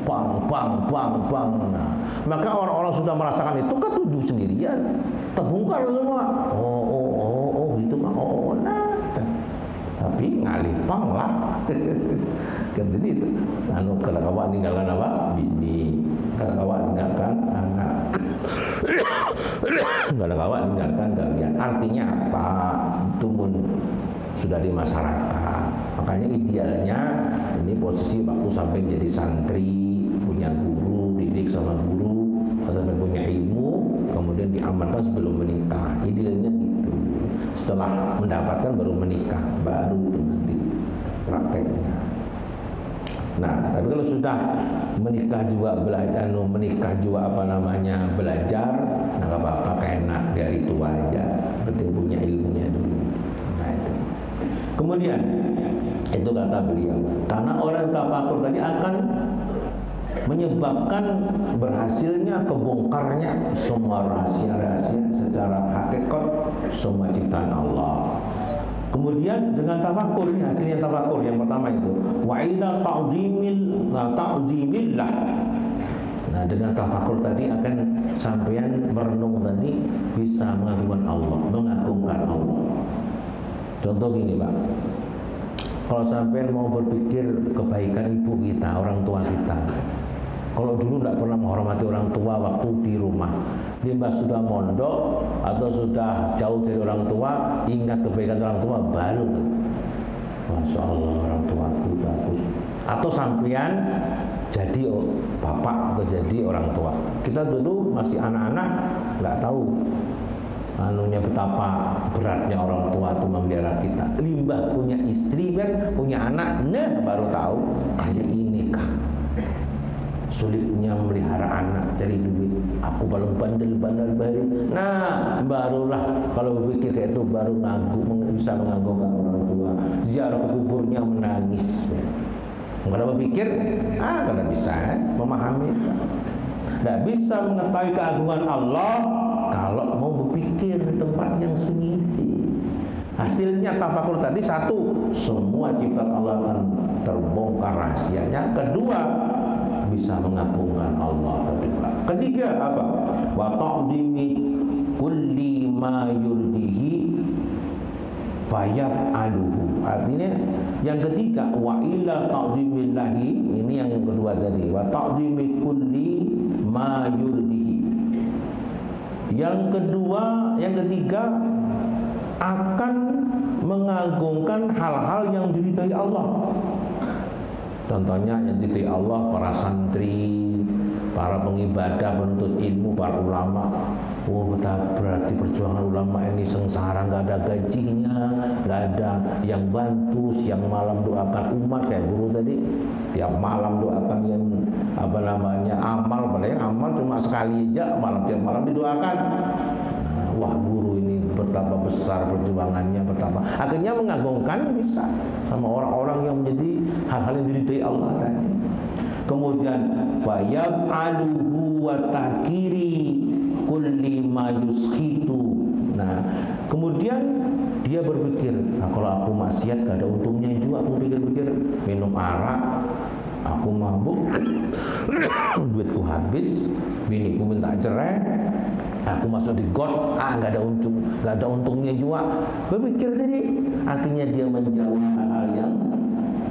bang, bang, bang, bang. Nah, maka orang-orang sudah merasakan itu kan tujuh sendirian, terbongkar semua. Oh, gitu mah. Nah, tapi ngalipang lah. Kan jadi itu. Kalau kawan tinggalkan apa? Bini. Kalau kawan tinggalkan anak. Kalau kawan tinggalkan kalian. Artinya apa? Itu pun sudah di masyarakat. Makanya idealnya ini posisi waktu sampai jadi santri, punya guru, didik sama guru, sampai punya ilmu, kemudian diamalkan sebelum menikah. Idealnya gitu. Setelah mendapatkan baru menikah, baru itu nanti prakteknya. Nah, tapi kalau sudah menikah juga belajar, belajar, nah nggak apa-apa, enak dari tua aja, penting punya ilmunya dulu. Nah itu. Kemudian itu kata beliau, karena orang tafakur tadi akan menyebabkan berhasilnya kebongkarnya semua rahasia-rahasia secara hakikat semua ciptaan Allah. Kemudian dengan tafakur, ini hasilnya tafakur yang pertama itu wa ila ta'zimillah. Nah, dengan tafakur tadi akan sampean merenung tadi bisa mengagungkan Allah. Contoh gini, Pak. Kalau sampean mau berpikir kebaikan ibu kita, orang tua kita. Kalau dulu tidak pernah menghormati orang tua waktu di rumah, dia sudah mondok atau sudah jauh dari orang tua, ingat kebaikan orang tua baru, Masya Allah orang tuaku bagus. Atau sampean jadi bapak atau jadi orang tua. Kita dulu masih anak-anak nggak tahu betapa beratnya orang tua itu memelihara kita. Limbah punya istri kan, punya anak, baru tahu kayak ini kan. Sulitnya melihara anak, cari duit. Aku paling bandel-bandel baru. Nah, barulah kalau berpikir kayak itu baru bisa mengagumkan orang tua. Ziarah ke kuburnya menangis. Kalau berpikir, kada bisa memahami. Tidak bisa mengetahui keagungan Allah kalau mau berpikir di tempat yang sunyi. Hasilnya tafakur tadi satu, semua ciptaan Allah akan terbongkar rahasianya. Kedua, bisa mengagungkan Allah. Ketiga apa? Wa ta'zimi kulli ma yurdihi fayaf'aluhu. Artinya yang ketiga wa ila ta'zimillahi, ini yang kedua tadi, wa ta'zimi kulli ma yurdihi. Yang ketiga akan mengagungkan hal-hal yang diridhai Allah. Contohnya yang diridhai Allah para santri, para pengibadah, penuntut ilmu, para ulama. Berarti perjuangan ulama ini sengsara, nggak ada gajinya, nggak ada yang bantu, siang malam doakan umat kayak guru tadi, tiap malam doakan yang amal, padahal amal cuma sekali aja, tiap malam didoakan. Wah, guru ini betapa besar perjuangannya, betapa akhirnya mengagungkan bisa sama orang-orang yang menjadi hal-hal yang diridhai Allah tadi. Kemudian fayaf'aluhu wa takiri kulli ma yuskhitu. Nah, kemudian dia berpikir, kalau aku maksiat gak ada untungnya juga. Aku pikir-pikir, minum arak, aku mabuk, duitku habis, biniku minta cerai, aku masuk di got, gak ada untungnya juga. Berpikir tadi, akhirnya dia menjauh hal-hal yang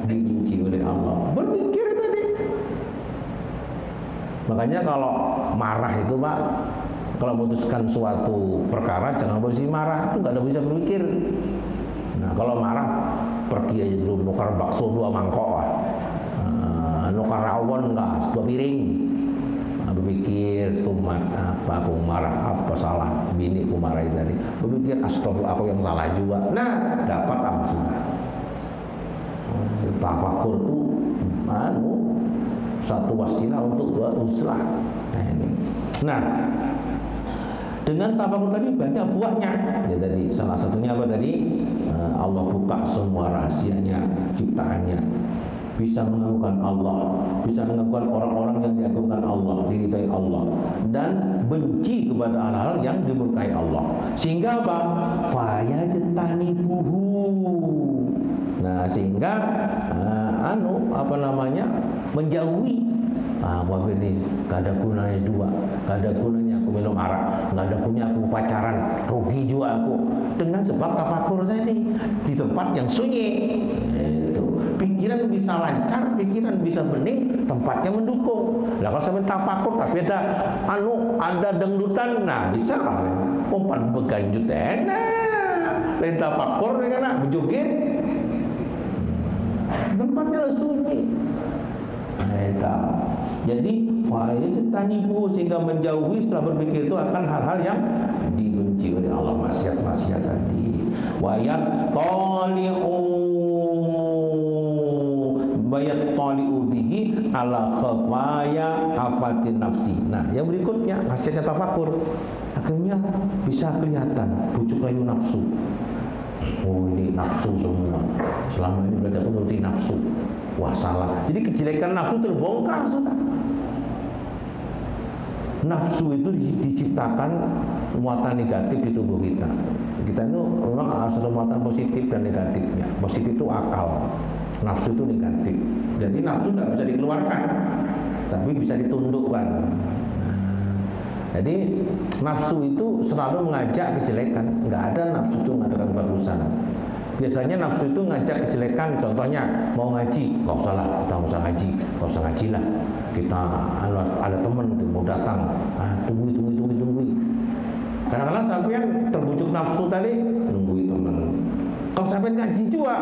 dibenci oleh Allah. Berpikir tadi. Makanya kalau marah itu, Pak, kalau memutuskan suatu perkara jangan posisi marah, itu nggak ada bisa berpikir. Nah, kalau marah pergi aja dulu, nukar bakso 2 mangkok, nukar rawon lah 2 piring. Nah, berpikir tumat apa aku marah, apa salah bini aku marah tadi. Berpikir astagfirullah aku yang salah juga. Nah, dapat langsung. Tafakur itu satu wasilah untuk beruslah. Nah, dengan tafakur tadi banyak buahnya. Ya, tadi salah satunya apa tadi? Allah buka semua rahasianya, ciptaannya. Bisa mengagungkan Allah, bisa mengagungkan orang-orang yang diagungkan Allah, diridhai Allah, dan benci kepada hal-hal yang dimurkai Allah. Sehingga apa? Fayajtanibuhu. Nah, sehingga menjauhi Wah ini gak ada gunanya dua, gak ada gunanya aku minum arak, gak ada gunanya aku pacaran, rugi juga aku. Dengan sebab tafakur tadi di tempat yang sunyi, itu pikiran bisa lancar, pikiran bisa bening, tempatnya mendukung. Nah kalau sampai tafakur tapi ada dangdutan, nah bisa lah. Umpan beganjut enak, lain tafakur kan berjoget, tempatnya sunyi. Jadi itu tanibu sehingga menjauhi setelah berpikir itu akan hal-hal yang dibenci oleh Allah, maksiat-maksiat tadi. Wa yattali'u bihi ala khafaya afatin nafsi. Nah, yang berikutnya hasilnya tafakur. Akhirnya bisa kelihatan pucuk rayu nafsu. Oh ini nafsu semua. Selama ini berarti aku nuruti nafsu. Wah salah. Jadi kejelekan nafsu terbongkar sudah. Nafsu itu diciptakan muatan negatif di tubuh kita. Kita itu memang harus ada muatan positif dan negatifnya. Positif itu akal, nafsu itu negatif. Jadi nafsu tidak bisa dikeluarkan, tapi bisa ditundukkan. Jadi nafsu itu selalu mengajak kejelekan. Nggak ada nafsu itu mengadakan kebagusan. Biasanya nafsu itu ngajak kejelekan. Contohnya mau ngaji, nggak usah lah, kita nggak usah ngaji, nggak usah ngaji lah. Kita ada teman mau datang, tunggu. Kadang-kadang sampean terbujuk nafsu tadi, nungguin teman. Kalau sampean ngaji juga,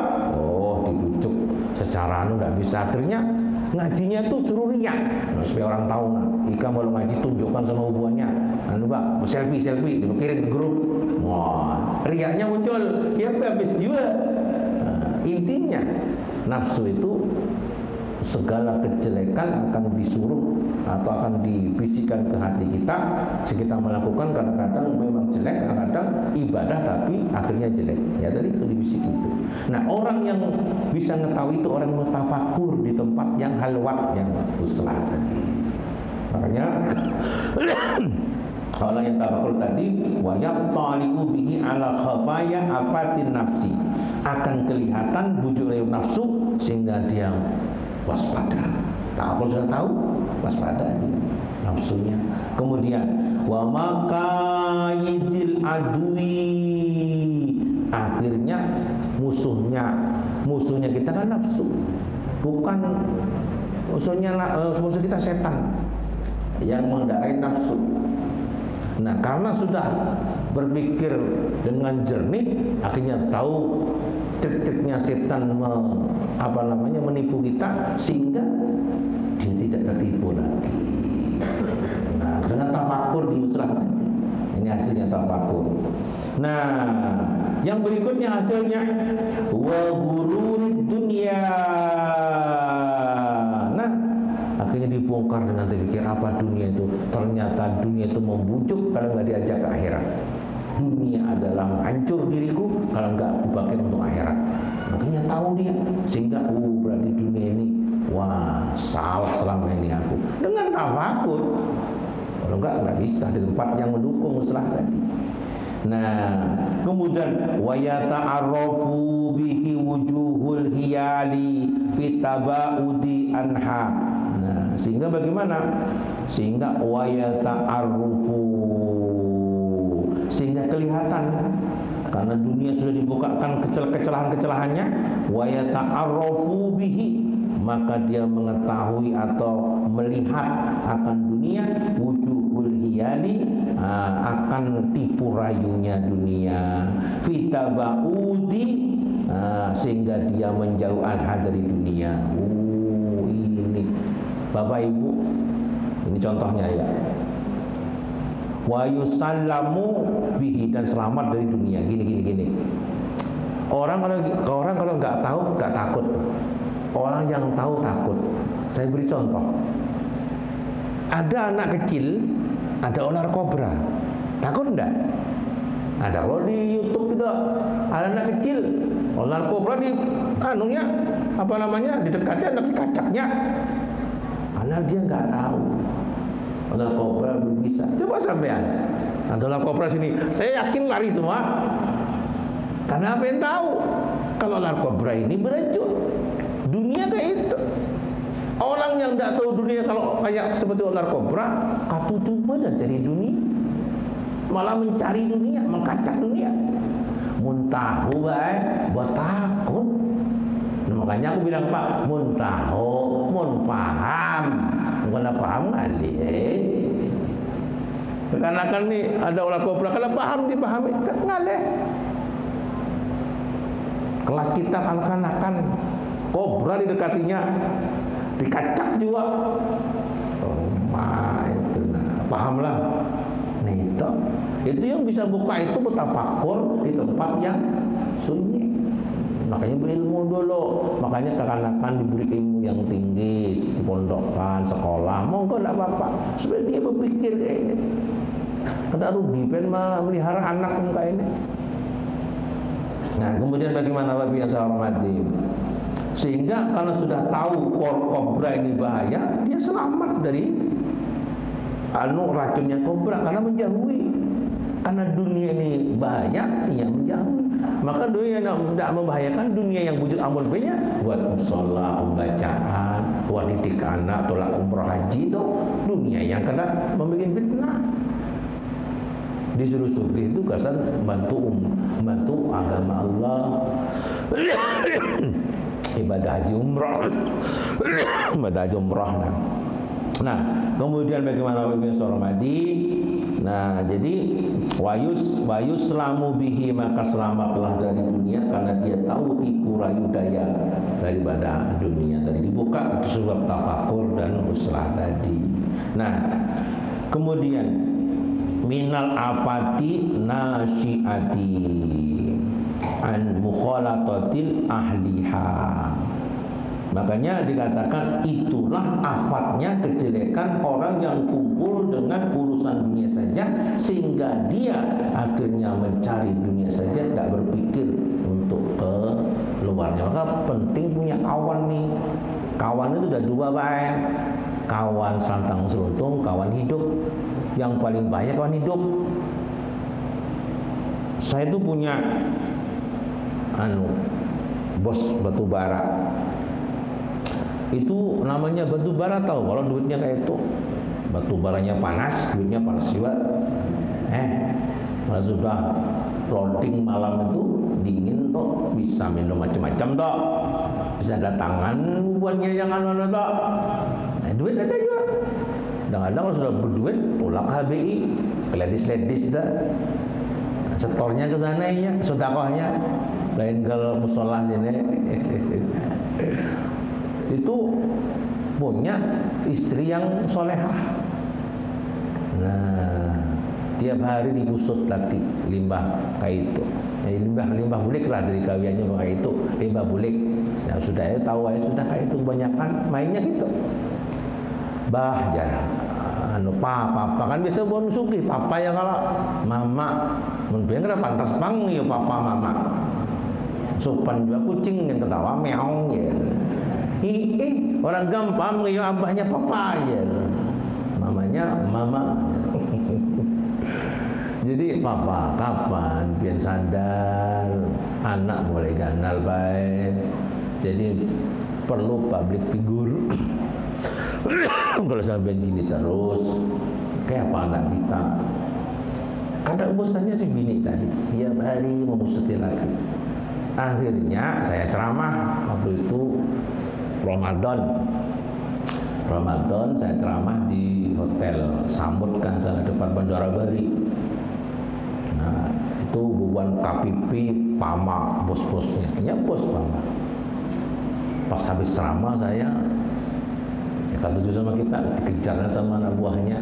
dibujuk secara nggak bisa. Akhirnya ngajinya tuh suruh riak, supaya orang tahu. Ika mau ngaji tunjukkan sama hubungannya. Pak, selfie, kirim ke grup. Wah, riaknya muncul, ya habis juga. Intinya nafsu itu segala kejelekan akan disuruh atau akan dibisikkan ke hati kita. Kita melakukan kadang-kadang memang jelek, kadang-kadang ibadah tapi akhirnya jelek. Ya tadi itu dibisik itu. Nah orang yang bisa mengetahui itu orang mutafakur di tempat yang halwat, yang uslah tadi. Makanya kalau yang tafakur tadi wa yattali'u bihi ala khafaya afatin nafsi, akan kelihatan bujuk rayu nafsu sehingga dia waspada. Kalau sudah tahu, waspada nafsunya. Kemudian wa maqaidil adui, akhirnya musuhnya kita kan nafsu, bukan musuh kita setan yang mengendarai nafsu. Nah karena sudah berpikir dengan jernih, akhirnya tahu trik-triknya setan menipu kita sehingga dia tidak tertipu lagi. Nah dengan tafakur diuslah, ini hasilnya tafakur. Nah yang berikutnya hasilnya wa ghururid dunya. Nah akhirnya dibongkar dengan terpikir apa dunia itu. Ternyata dunia itu membujuk kalau nggak diajak ke akhirat. Dunia adalah hancur diriku kalau nggak aku pakai untuk akhirat. Makanya tahu dia, sehingga berarti dunia ini salah selama ini aku. Dengan tafakur. Kalau nggak bisa di tempat yang mendukung muslah tadi. Nah, kemudian wa yata'arrafu bihi wujuhul hiyali fitabaudi anha. Nah, sehingga bagaimana? Sehingga wa yata'arrufu, sehingga kelihatan karena dunia sudah dibukakan kecelahan-kecelahannya. Wa yata'arrafu bihi, maka dia mengetahui atau melihat akan dunia. Wujuhul hiyali, akan tipu rayunya dunia. Fitabaudi, sehingga dia menjauh dari dunia. Ini Bapak Ibu, ini contohnya ya. Wa yusallamu bihi, dan selamat dari dunia. Gini. Orang kalau nggak tahu nggak takut. Orang yang tahu takut. Saya beri contoh. Ada anak kecil, ada ular kobra, takut enggak? Ada. Kalau di YouTube itu ada anak kecil, ular kobra di didekatnya anak kacaknya. Karena dia nggak tahu. Ular kobra belum bisa. Coba sampean, ada ular kobra sini, saya yakin lari semua. Karena apa yang tahu? Kalau ular kobra ini beracun. Dunia kayak itu. Orang yang tidak tahu dunia kalau kayak seperti ular kobra, katu cuma dan cari dunia, malah mencari dunia, mengkacak dunia. Muntahu baik, buat takut. Nah, makanya aku bilang Pak, muntahu, mun paham, bukan paham kali. Karena kan nih ada ular kobra, kalau paham dipahami, kan ngaleh. Kelas kita akan kobra didekatinya, dikacak juga. Oh my, itu nah, pahamlah. Nih itu yang bisa buka itu bertafakur di tempat yang sunyi. Makanya berilmu dulu. Makanya kekanakan diberi ilmu yang tinggi, di pondokan, sekolah, monggo enggak apa-apa. Supaya dia berpikir kayak ini. Kada rugi pen melihara anak kayak ini. Nah, kemudian bagaimana Bapak yang saya hormati? Sehingga kalau sudah tahu kobra ini bahaya, dia selamat dari racunnya kobra karena menjauhi. Karena dunia ini bahaya, ia menjauhi. Maka dunia yang tidak membahayakan, dunia yang wujud amal banyak, buat musola, bacaan, buat didik anak, tolak umroh haji itu dunia yang kena membuat fitnah. Disuruh sugih itu kasar bantu agama Allah, ibadah haji umrah, Nah, kemudian bagaimana Bapak Sormadi? Nah, jadi wayus selamu bihi, maka selamatlah dari dunia karena dia tahu tipu rayu daya daripada dunia. Tadi dibuka itu sebab tafakur dan uslah tadi. Nah, kemudian minal apati nasyiati an mukhalatatil ahliha. Makanya dikatakan itulah afatnya kejelekan orang yang kumpul dengan urusan dunia saja, sehingga dia akhirnya mencari dunia saja, tidak berpikir untuk ke luarnya. Maka penting punya kawan nih. Kawan itu ada dua baik, kawan santang seruntung, kawan hidup. Yang paling bahaya kawan hidup. Saya itu punya bos batu bara. Itu namanya batu bara, tahu kalau duitnya kayak itu. Batu baranya panas, duitnya panas juga. Kalau sudah loading malam itu dingin toh, bisa minum macam-macam toh. Bisa datangan buahnya yang toh. Duit ada juga. Kadang-kadang kalau sudah berduit pulang HBI, ledis dah. Setornya ke sana ya, sedekahnya. Lain kalau musola sini. Itu punya istri yang solehah. Nah, tiap hari digusut lagi limbah kayak itu. Limbah bulik lah dari kawiannya kayak itu, limbah bulik. Nah, sudah ya tahu aja sudah kayak itu kebanyakan mainnya gitu. Bah jarang. Papa kan biasa bon sugih, papa ya kalau mama mun bener pantas bang ya papa mama. Sopan juga kucing yang ketawa meong ya. Orang gampang ya abahnya papa ya. Mamanya mama. Jadi papa kapan biar sadar anak mulai ganal baik. Jadi perlu public figure. Kalau sampai gini terus kayak apa anak kita? Ada bosannya si bini tadi, tiap hari memusuti lagi. Akhirnya saya ceramah waktu itu Ramadan saya ceramah di hotel Sambutkan sana depan Bandara Bari. Nah, itu bukan KPP Pama bos-bosnya, ya bos Pama. Pas habis ceramah saya lucu sama kita, dikejar sama anak buahnya.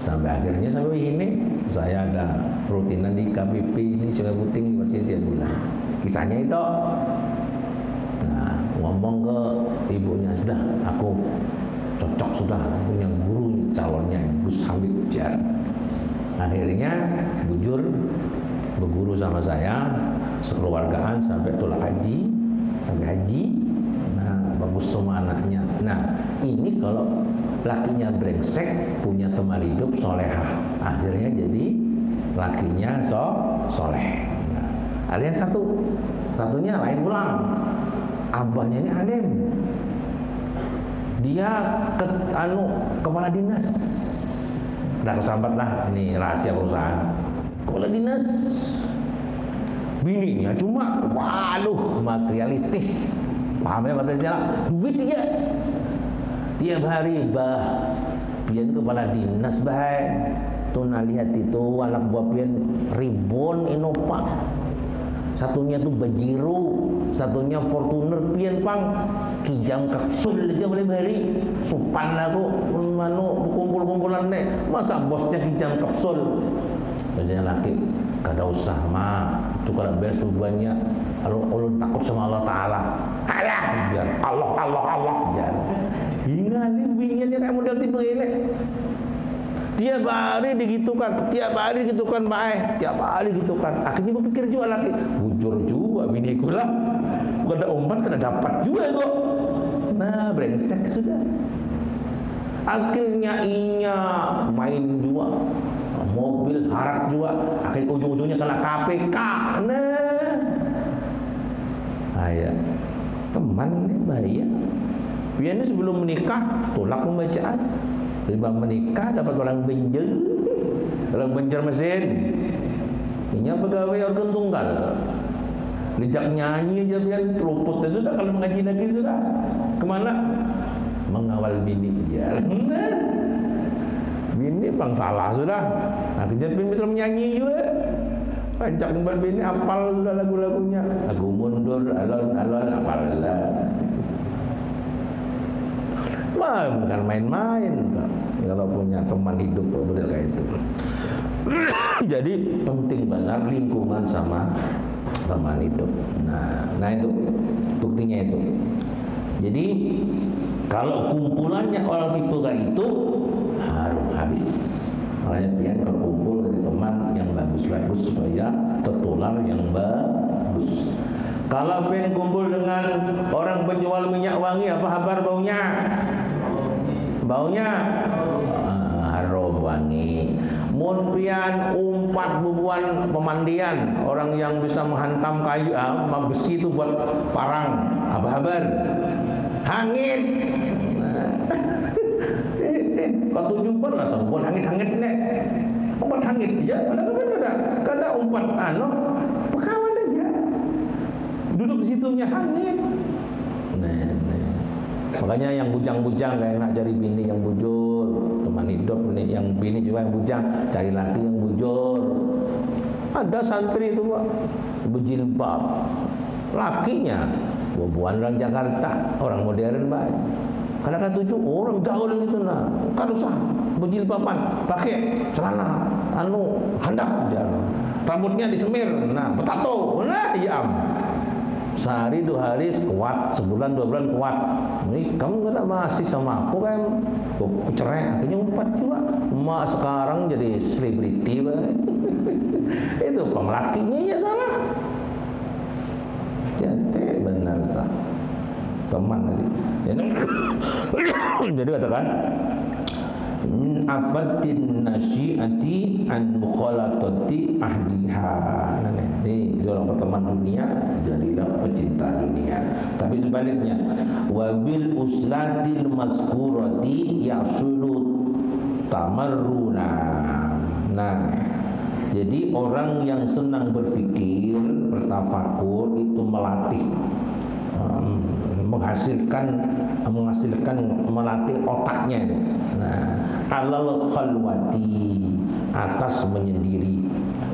Sampai akhirnya sampai ini saya ada rutinan di KPP ini Sungai Puting masih tiap bulan. Kisahnya itu. Nah, ngomong ke ibunya, sudah aku cocok sudah punya guru calonnya Gus Hamid Jar. Akhirnya bujur berguru sama saya sekeluargaan sampai tulak haji, sampai haji. Nah, bagus semua anaknya. Nah, ini kalau lakinya brengsek, punya teman hidup solehah, akhirnya jadi lakinya soleh. Nah, ada yang satunya lain pulang, abahnya ini alim. Dia kepala dinas. Dah kesambat lah, ini rahasia perusahaan. Kepala dinas. Bininya cuma, waduh, materialistis. Pahamnya materialistis, duit dia. Tiap hari pian kepala dinas baik. Tuh nah lihat itu anak buah pian Ribon Innova. Satunya tuh Bajiro, satunya Fortuner pian pang. Kijang kapsul aja boleh beri. Supan aku manu kumpul-kumpulan nek. Masa bosnya kijang kapsul. Jadi laki kada usah mah. Itu kalau beres tujuannya Allah takut sama Allah Taala. Alah, biar Allah biar. Hingga ni bingnya kayak model tipe ini. Tiap hari digitukan, baik, tiap hari gitukan. Akhirnya berpikir juga lagi, bujur juga bini kula. Kada umpan kada dapat juga kok. Nah, brengsek sudah. Akhirnya inya main juga, mobil harak juga. Akhirnya ujung-ujungnya kena KPK. Nah, ayah, teman ini bahaya. Biasanya sebelum menikah tolak pembacaan. Tiba menikah dapat orang benjer mesin. Ini pegawai organ tunggal. Dijak nyanyi aja biar luput sudah, kalau mengaji lagi sudah. Kemana? Mengawal bini dia. Bini bang salah sudah. Akhirnya bini bisa menyanyi juga. Ajak kembali bini hafal lagu-lagunya. Lagu mundur, alon-alon hafal lah. Bukan main-main kalau punya teman hidup model kayak itu. Jadi penting banget lingkungan sama teman hidup. Nah itu buktinya itu. Jadi kalau kumpulannya orang tipe kayak itu harus habis. Makanya pian kalau kumpul dengan teman yang bagus-bagus supaya tertular yang bagus. Kalau pian kumpul dengan orang penjual minyak wangi, apa kabar baunya? Harum wangi. Mun pian umpat bubuan pemandian, orang yang bisa menghantam kayu besi itu buat parang, apa kabar? Hangit. Kalau jumpa lah sampun hangit-hangit nek. Umpat hangit ya, kada umpat pekawan aja. Duduk di situnya hangit. Makanya yang bujang-bujang kayak nak cari bini yang bujur, teman hidup nih yang bini juga yang bujang, cari laki yang bujur. Ada santri itu Pak, berjilbab. Lakinya bubuan orang Jakarta, orang modern baik. Kadang-kadang tujuh orang gaul itu nah, kan usah berjilbaban, pakai celana handap aja. Rambutnya disemir, bertato, iya. Sehari 2 hari kuat, sebulan 2 bulan kuat. Ini kamu nggak masih sama aku kan? Cerai, akhirnya umpat juga. Emak sekarang jadi selebriti, itu pemelakinya ya salah. Jadi benar tak? Teman tadi. Jadi katakan afatin nasyiati an mukhalatati ahliha. Ini orang berteman dunia, jadilah pecinta dunia. Tapi sebaliknya, wabil uslatil mazkurati yasulu tamarruna. Nah, jadi orang yang senang berpikir, bertafakur itu melatih melatih otaknya. Alal khalwati, atas menyendiri.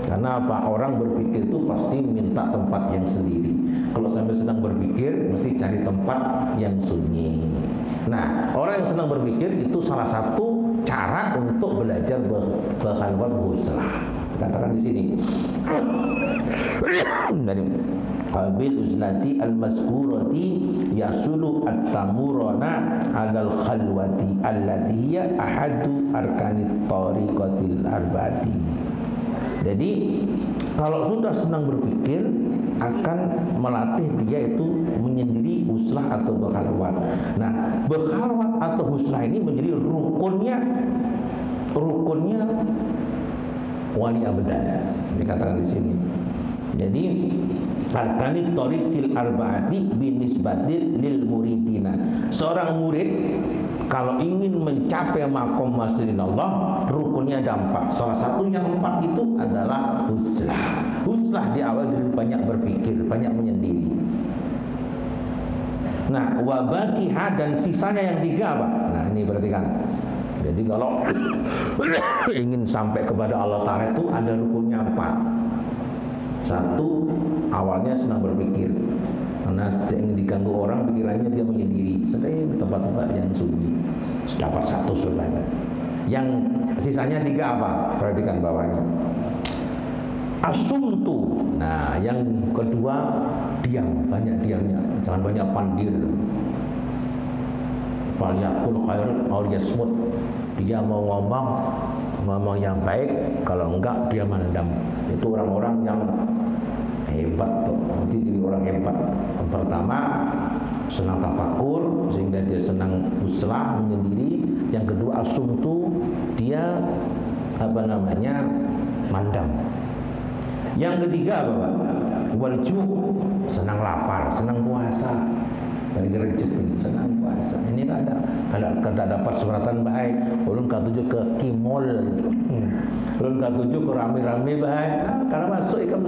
Karena apa? Orang berpikir itu pasti minta tempat yang sendiri. Kalau sampai sedang berpikir, mesti cari tempat yang sunyi. Nah, orang yang senang berpikir itu salah satu cara untuk belajar berkhalwat berhuslah. Katakan di sini. Dari qabil uzlati al-mazkurati yasulu at-tamurana alal khalwati allati hiya ahadu arkanit tariqatil arba'ati. Jadi kalau sudah senang berpikir akan melatih dia itu menyendiri huslah atau berkhalwat. Nah, berkhalwat atau huslah ini menjadi rukunnya wali abadan dikatakan di sini. Jadi Arkani tariqil arba'ati binisbatin lil muridina. Seorang murid kalau ingin mencapai maqam masyirillah, rukunnya ada 4. Salah satu yang 4 itu adalah huslah. Huslah di awal dari banyak berpikir, banyak menyendiri. Nah, wabaqiha dan sisanya yang 3 apa? Nah, ini perhatikan. Jadi kalau ingin sampai kepada Allah Ta'ala itu ada rukunnya 4. 1, awalnya senang berpikir. Karena ingin diganggu orang, pikirannya dia menyendiri. Sering di tempat-tempat yang sunyi. Dapat 1 sudah. Yang sisanya 3 apa? Perhatikan bawahnya. Asumtu. Nah, yang kedua diam, banyak diamnya. Jangan banyak pandir. Falyakul khair aw yasmut. Dia mau ngomong yang baik, kalau enggak dia mendam. Itu orang-orang yang hebat tuh. Nanti jadi orang hebat. Yang pertama senang tafakur sehingga dia senang huslah menyendiri. Yang kedua asumtu, dia mandam. Yang ketiga apa Pak? Walju, senang lapar, senang puasa. Gara-gara rezeki senang puasa. Ini kada dapat suratan baik. Ulun katuju ke kimol. Ulun katuju ke rame-rame baik. Karena masuk ikam.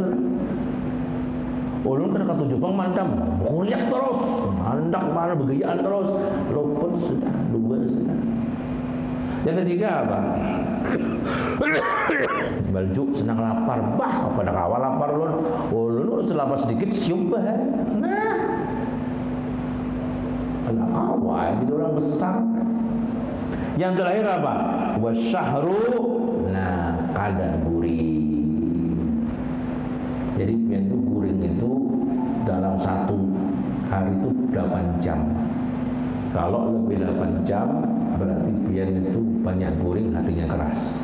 Ulun kena katuju bang mandam. Kuliah terus. Mandak mana begayaan terus. Luput sudah, 2 sudah. Yang ketiga apa? Balju, senang lapar. Bah, pada kawal lapar ulun. Ulun harus lapar sedikit siup bah. Nah, anak awal jadi orang besar. Yang terakhir apa? Wasyahru. Nah, kada guring. Jadi pian itu guring itu dalam 1 hari itu 8 jam. Kalau lebih 8 jam berarti pian itu banyak guring, hatinya keras.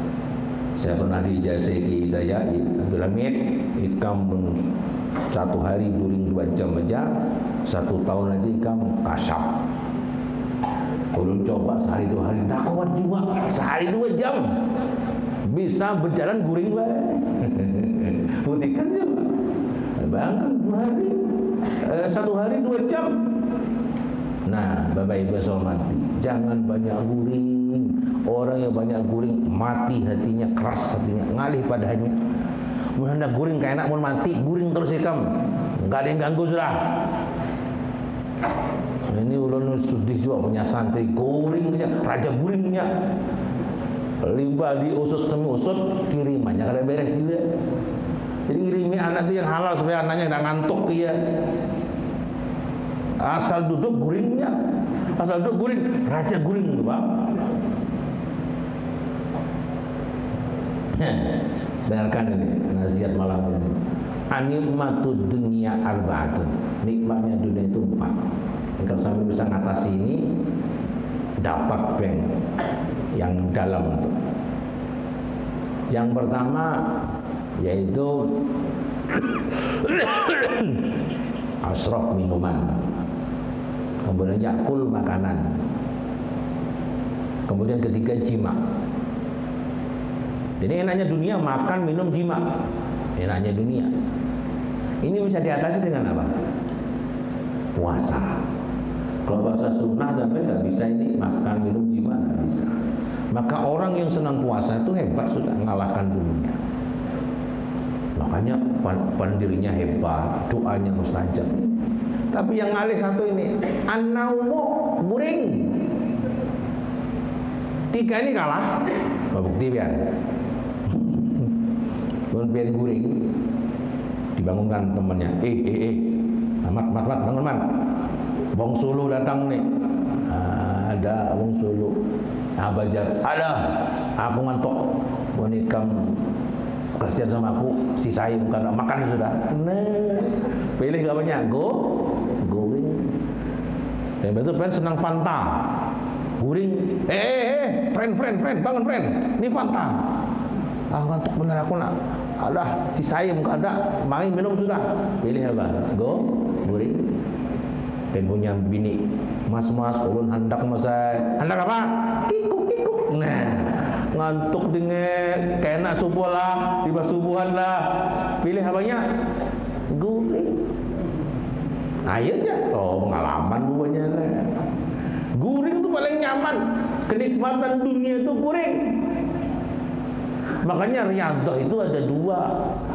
Saya pernah diijazahi saya Abdul Hamid, ikam 1 hari guring 2 jam aja, 1 tahun aja ikam kasyaf. Ulun coba sehari 2 hari, tak kuat juga. Sehari 2 jam bisa berjalan guring baik. Buktikan coba. Bayangkan 2 hari, 1 hari 2 jam. Nah, Bapak Ibu hormati, jangan banyak guring. Orang yang banyak guring mati hatinya, keras hatinya, ngalih pada hatinya. Mun hendak guring kayak enak, mun mati guring terus ikam. Enggak ada yang ganggu sudah. Ini ulun sedih juga punya santri guringnya, raja guringnya. Limbah diusut semi usut, kirimannya kada beres juga. Jadi ngirimi anak itu yang halal supaya anaknya tidak ngantuk dia. Asal duduk guringnya, asal duduk guring, raja guring itu Pak. Dengarkan ini nasihat malam ini. Animatud dunia arba'atun. Nikmatnya dunia itu 4. Kalau sampai bisa ngatasi ini, dapat bank yang dalam. Yang pertama yaitu asrof minuman, kemudian yakul makanan, kemudian ketiga jima. Jadi enaknya dunia makan, minum, jima. Enaknya dunia. Ini bisa diatasi dengan apa? Puasa. Kalau puasa sunnah sampai nggak bisa ini makan, minum, jima nggak bisa. Maka orang yang senang puasa itu hebat sudah mengalahkan dunia. Makanya pendirinya hebat, doanya mustajab. Tapi yang ngalih satu ini, an-naumu guring. 3 ini kalah. Bukti biar. Biar guring, dibangunkan temannya. Mat, bangun man. Wong Sulu datang nih. Ada Wong Sulu. Abajat, ada. Aku ngantuk. Bonikam kasihan sama aku, sisain bukan makan sudah. Nah, pilih gak banyak, guring. Yang betul friend senang Fanta. Guring. Friend, bangun friend. Ini Fanta. Ngantuk bener aku nak. Alah, sisain bukan ada, main minum sudah. Pilih apa? Guring. Dan punya bini. Mas, ulun hendak masai. Hendak apa? Kikuk. Nah, ngantuk dengan kena subuh lah, tiba subuhan lah. Pilih apanya? Guring. Akhirnya, pengalaman pokoknya. Guring itu paling nyaman. Kenikmatan dunia itu guring. Makanya riyadhah itu ada dua.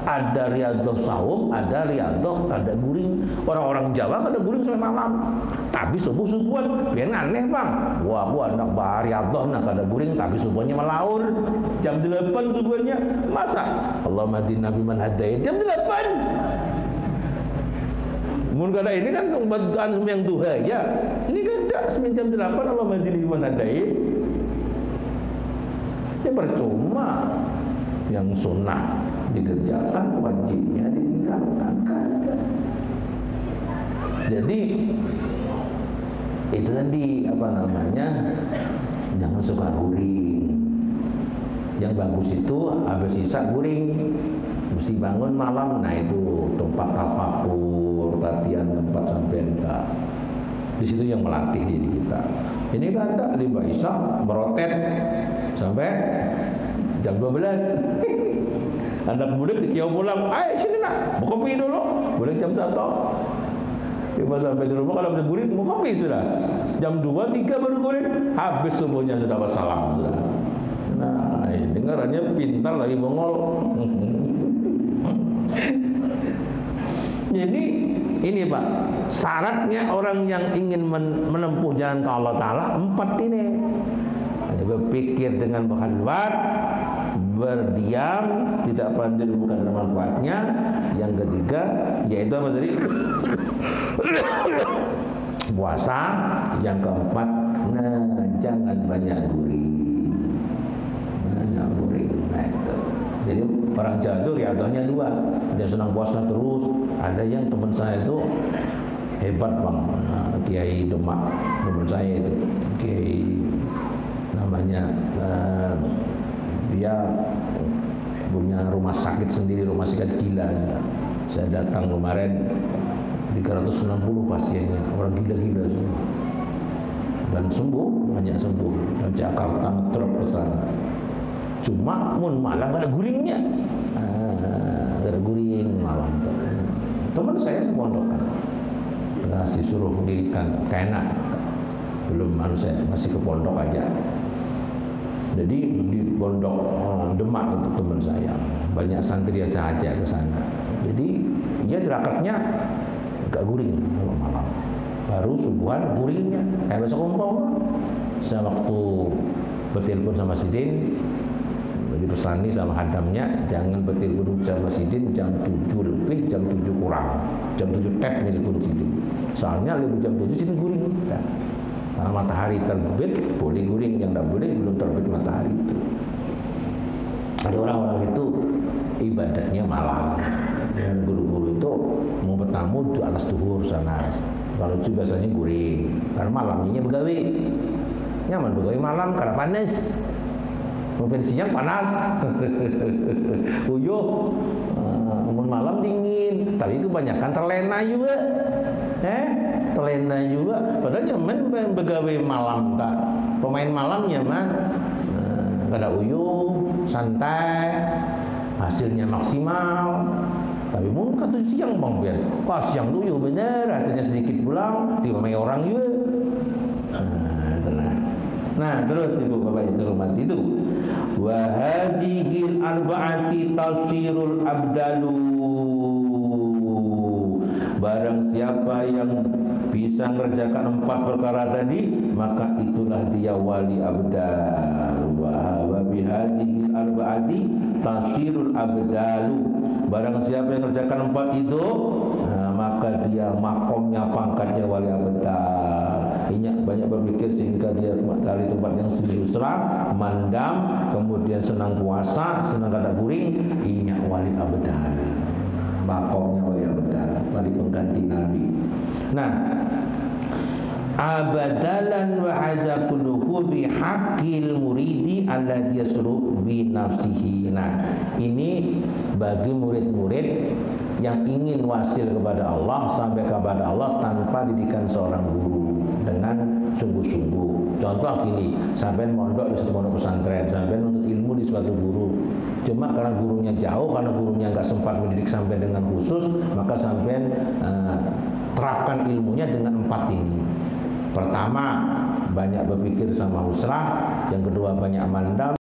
Ada riyadhah saum, ada riyadhah, ada guring. Orang-orang Jawa ada guring sampai malam. Tapi subuh-subuhan, biar aneh bang. Wah, anak bah riyadhah, nak ada guring, tapi subuhnya melaur. Jam 8 subuhnya. Masa? Allahumma hadina biman hadait. Jam 8. Mungkin kada ini kan bantuan sembahyang duha ya. Ini kan tidak sembahyang jam 8 Allahumma hadina biman hadait. Ya percuma. Yang sunnah dikerjakan, wajibnya ditinggalkan. Jadi itu tadi jangan suka guring. Yang bagus itu habis sisa guring, mesti bangun malam. Nah itu tempat tafakur, latihan tempat sampai enggak. Di situ yang melatih diri kita. Ini kan ada lima isya merotet sampai jam 12. Anak muda dikiau pulang, ayo sini nak, mau kopi dulu. Boleh jam 1. Cuma sampai di rumah kalau udah guring, mau kopi sudah. Jam 2, 3 baru guring, habis semuanya sudah wassalam sudah. Nah, dengarannya pintar lagi mongol. Jadi ini Pak, syaratnya orang yang ingin menempuh jalan ke Allah Ta'ala 4 ini. Berpikir dengan berkhalwat, berdiam, tidak pandai bukan manfaatnya. Yang ketiga yaitu apa tadi? Puasa. Yang keempat, jangan banyak guring. Nah itu. Jadi orang Jawa itu riyadhahnya 2. Dia senang puasa terus. Ada yang teman saya itu hebat bang, Kiai Demak, teman saya itu Kiai namanya, dia punya rumah sakit sendiri, rumah sakit gila. Saya datang kemarin 360 pasiennya, orang gila-gila semua. Dan sembuh, banyak sembuh. Dan Jakarta ngetrop ke sana. Cuma malam gak ada guringnya. Gak ada guring malam. Teman saya sepondokan, ngasih suruh mendirikan kena. Belum saya masih ke pondok aja. Jadi di pondok Demak itu teman saya, banyak santri aja ke sana. Jadi dia jerakatnya agak guring kalau malam. Baru subuhan guringnya. Kayak besok umpama saya waktu bertelepon sama Sidin, dipesani sama hadamnya, jangan bertelepon sama Sidin jam 7 lebih, jam 7 kurang, jam 7 tep telepon Sidin. Soalnya lebih jam 7 Sidin guring. Kalau matahari terbit boleh guring, yang tidak boleh belum terbit matahari itu. Ada orang-orang itu ibadahnya malam. Dan guru-guru itu mau bertamu di atas duhur sana. Kalau itu biasanya guring. Karena malamnya begawi. Nyaman begawi malam karena panas. Mungkin siang panas. Uyuh. Malam dingin. Tapi kebanyakan terlena juga. Terlena juga. Padahal nyaman begawe malam tak. Pemain malam nyaman. Kada uyuh, santai, hasilnya maksimal. Tapi mungkin kata siang bang biar. Pas siang uyuh bener, hasilnya sedikit pulang, dimakai orang juga. Tenang. Nah terus ibu bapak itu hormat itu. Wa hadhil arba'ati tasirul abdalu. Barang siapa yang bisa mengerjakan 4 perkara tadi, maka itulah dia wali abdal. Wa bihadhil arba'ati tasirul abdalu. Barang siapa yang mengerjakan 4 itu, maka dia makomnya, pangkatnya wali abdal. Ini banyak berpikir sehingga dia dari tempat yang seriusra, mandam, kemudian senang puasa, senang kada guring, ini wali abdal. Makomnya wali abdal, wali pengganti Nabi. Nah, abadalan wa azakuluhu bi haqqil muridi alladhi yasru bi nafsihi. Nah, ini bagi murid-murid yang ingin wasil kepada Allah, sampai kepada Allah tanpa didikan seorang guru, dengan sungguh-sungguh. Contoh gini, sampai mondok di suatu pondok pesantren, sampai menuntut ilmu di suatu guru. Cuma karena gurunya jauh, karena gurunya nggak sempat mendidik sampai dengan khusus, maka sampai terapkan ilmunya dengan 4 ini. Pertama, banyak berpikir sama usrah. Yang kedua, banyak mandam.